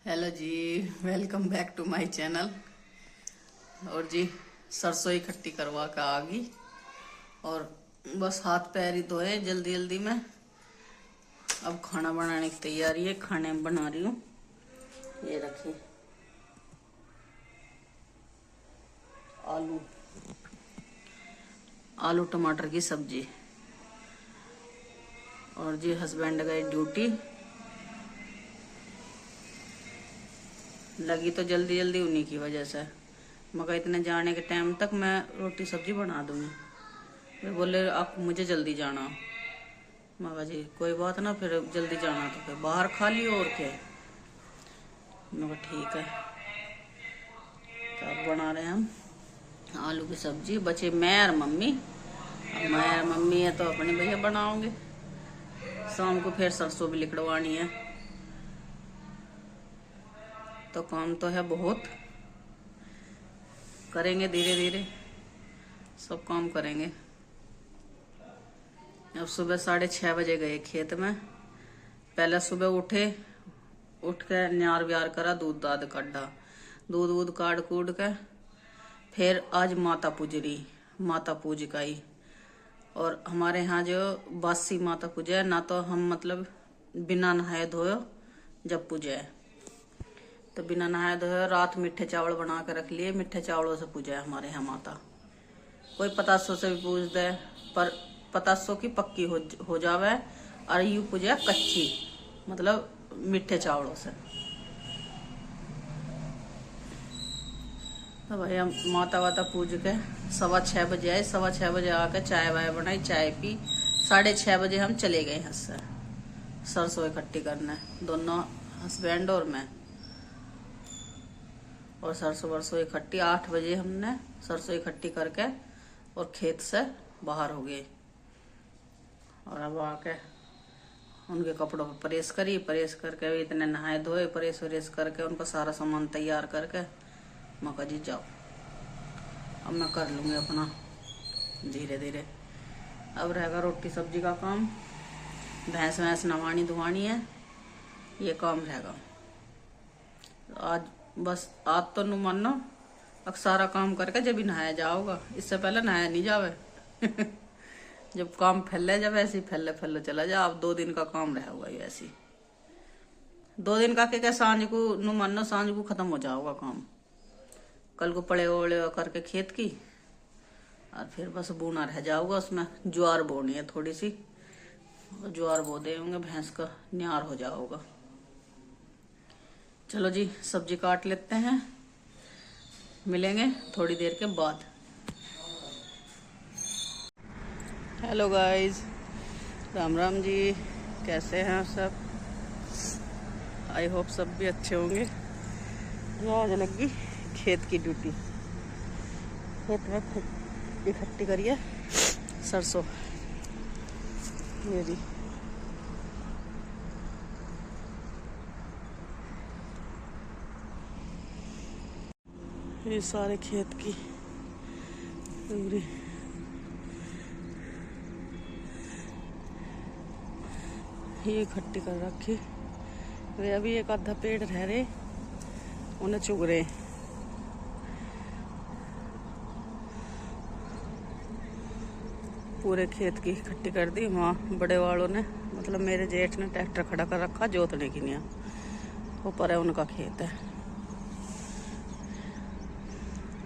Hello जी, welcome back to my channel. और जी सरसों इकट्ठी करवा के आ गई और बस हाथ पैर ही धोए जल्दी जल्दी में। अब खाना बनाने की तैयारी है, खाने में बना रही हूँ। ये रखिए आलू आलू टमाटर की सब्जी। और जी हस्बैंड गए ड्यूटी, लगी तो जल्दी जल्दी उन्हीं की वजह से। मगर इतने जाने के टाइम तक मैं रोटी सब्जी बना दूंगी। वे बोले आप मुझे जल्दी जाना। मगर जी कोई बात ना, फिर जल्दी जाना तो फिर बाहर खा लियो और क्या। मगर ठीक है। तो अब बना रहे हैं हम आलू की सब्जी। बचे मैं और मम्मी। अब मैं और मम्मी है तो अपने भैया बनाओगे। शाम को फिर सरसों भी लिकड़वानी है, तो काम तो है बहुत। करेंगे धीरे धीरे, सब काम करेंगे। अब सुबह 6:30 बजे गए खेत में। पहले सुबह उठ के न्यार व्यार करा, दूध दाद काटा, दूध वूध काट कूट के फिर आज माता पूजरी, माता पूज काई। और हमारे यहाँ जो बासी माता पूजा है ना, तो हम मतलब बिना नहाए धोए जब पूजा है तो बिना नहाए धोए रात मीठे चावल बना के रख लिए। मीठे चावलों से पूजा है हमारे यहाँ माता। कोई पतासों से भी पूज दे, पर पतासों की पक्की हो जावे। और यू पूजा कच्ची, मतलब मीठे चावलों से। तो भाई हम माता वाता पूज के 6:15 बजे आए। 6:15 बजे आके चाय वाय बनाई, चाय पी। 6:30 बजे हम चले गए यहाँ से सरसों इकट्ठी करने, दोनों हस्बैंड और मैं। और सरसों वरसों इकट्ठी 8 बजे हमने सरसों इकट्ठी करके और खेत से बाहर हो गए। और अब आके उनके कपड़ों पर प्रेस करी, प्रेस करके भी इतने नहाए धोए, प्रेस व्रेस करके उनका सारा सामान तैयार करके मौका जी जाओ। अब मैं कर लूँगी अपना धीरे धीरे। अब रहेगा रोटी सब्जी का काम। भैंस वैंस नवानी धुआनी है, ये काम रहेगा आज। बस आज तो नु मानो अब सारा काम करके जब भी नहाया जाओगा, इससे पहले नहाया नहीं जावे। जब काम फैले जब ऐसे ही फैले फैले चला जा। अब 2 दिन का काम रहा हुआ ये ऐसी 2 दिन का के सांझ को नु मानो सांझ को खत्म हो जाओगा काम। कल को पड़े ओले करके खेत की, और फिर बस बोना रह जाओगा। उसमें ज्वार बोनी है थोड़ी सी, ज्वार बो देंगे, भैंस का न्यार हो जाओगा। चलो जी सब्जी काट लेते हैं, मिलेंगे थोड़ी देर के बाद। हेलो गाइस, राम राम जी, कैसे हैं सब? आई होप सब भी अच्छे होंगे। आज लगी खेत की ड्यूटी। खेत में इकट्ठी करिए सरसों। ये भी ये सारे खेत की पूरी ये इकट्ठी कर रखी। वे अभी एक आधा पेड़ रह रहे, उन्हें चुग रहे। पूरे खेत की इकट्ठी कर दी। वहाँ बड़े वालों ने, मतलब मेरे जेठ ने ट्रैक्टर खड़ा कर रखा जोतने के लिए। ऊपर है उनका खेत है।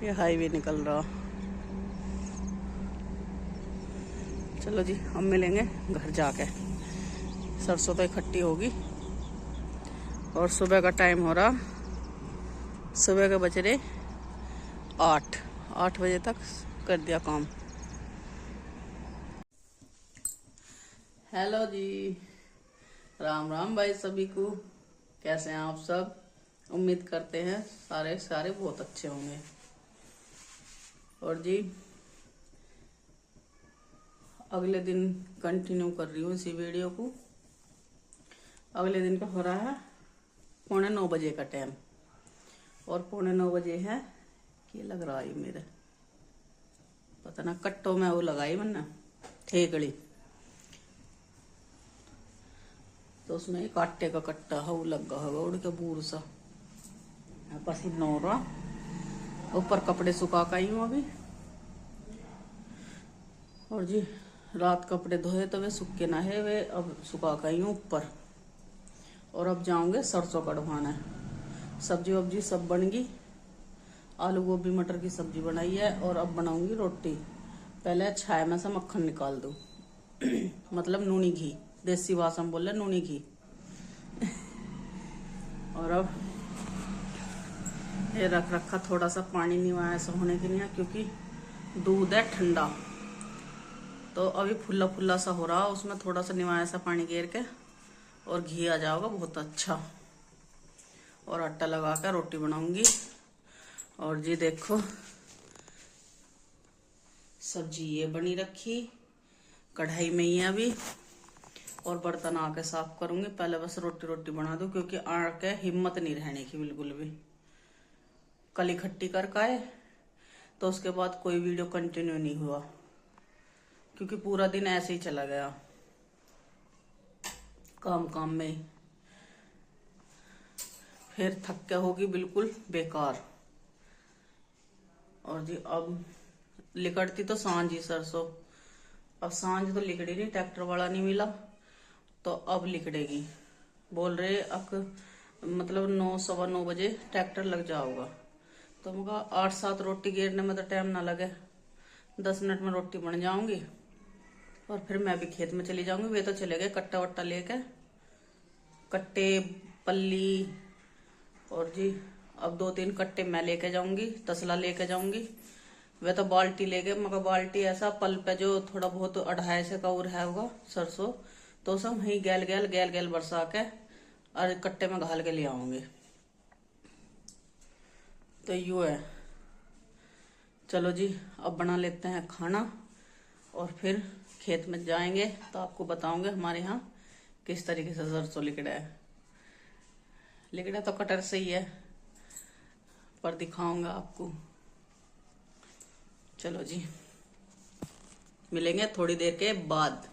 ये हाईवे निकल रहा। चलो जी हम मिलेंगे घर जाके। सरसों तो इकट्ठी होगी और सुबह का टाइम हो रहा। सुबह के बज रहे 8 बजे तक कर दिया काम। हेलो जी, राम राम भाई सभी को। कैसे हैं आप सब? उम्मीद करते हैं सारे बहुत अच्छे होंगे। और जी अगले दिन कंटिन्यू कर रही हूँ इसी वीडियो को। अगले दिन का हो रहा है 8:45 बजे का टाइम, और 8:45 बजे है कि लग रहा है मेरे, पता ना कट्टों में वो लगाई मैंने ठेकड़ी, तो उसमें एक आटे का कट्टा है वो लगा होगा उड़ के बूर सा। पसीना हो रहा, ऊपर कपड़े सुखा के आई हूँ अभी। और जी रात कपड़े धोए तो वे सूखे ना है, वे अब सुखा के आई हूँ ऊपर। और अब जाऊंगे सरसों कढ़वाना। सब्जी वब्जी सब बन गई, आलू गोभी मटर की सब्जी बनाई है। और अब बनाऊंगी रोटी। पहले छाया में से मक्खन निकाल दूँ मतलब नूनी घी, देसी भाषा में बोल रहे नूनी घी। और अब ये रख रखा थोड़ा सा पानी निवाया ऐसा होने के लिए, क्योंकि दूध है ठंडा तो अभी फुल्ला फुल्ला सा हो रहा, उसमें थोड़ा सा निवाया सा पानी गेर के और घी आ जाएगा बहुत अच्छा। और आटा लगा कर रोटी बनाऊंगी। और जी देखो सब्जी ये बनी रखी, कढ़ाई में ही है अभी। और बर्तन आके साफ करूंगी, पहले बस रोटी बना दूं, क्योंकि आके हिम्मत नहीं रहने की बिल्कुल भी। कल इकट्ठी कर आए तो उसके बाद कोई वीडियो कंटिन्यू नहीं हुआ, क्योंकि पूरा दिन ऐसे ही चला गया काम में ही। फिर थक के होगी बिल्कुल बेकार। और जी अब लिकड़ती तो सांझ ही सरसों, अब सांझ तो लिकड़ी नहीं, ट्रैक्टर वाला नहीं मिला तो अब लिकड़ेगी। बोल रहे मतलब 9 सवा 9 बजे ट्रैक्टर लग जाओगा। तो मैं कहा 8-7 रोटी गिरने में तो टाइम ना लगे, 10 मिनट में रोटी बन जाऊंगी। और फिर मैं भी खेत में चली जाऊंगी। वे तो चले गए कट्टा वट्टा लेके, कट्टे पल्ली। और जी अब 2-3 कट्टे मैं लेके जाऊंगी, तसला लेके जाऊंगी। वे तो बाल्टी ले गए, मगर बाल्टी ऐसा पल पे जो थोड़ा बहुत 2.5 से का और है होगा सरसों, तो सब वहीं गैल बरसा के और कट्टे में घाल के ले आऊंगे। तो यू है। चलो जी अब बना लेते हैं खाना और फिर खेत में जाएंगे तो आपको बताऊंगे हमारे यहाँ किस तरीके से सरसों लिकड़ा है। लिकड़ा तो कटर से ही है, पर दिखाऊंगा आपको। चलो जी मिलेंगे थोड़ी देर के बाद।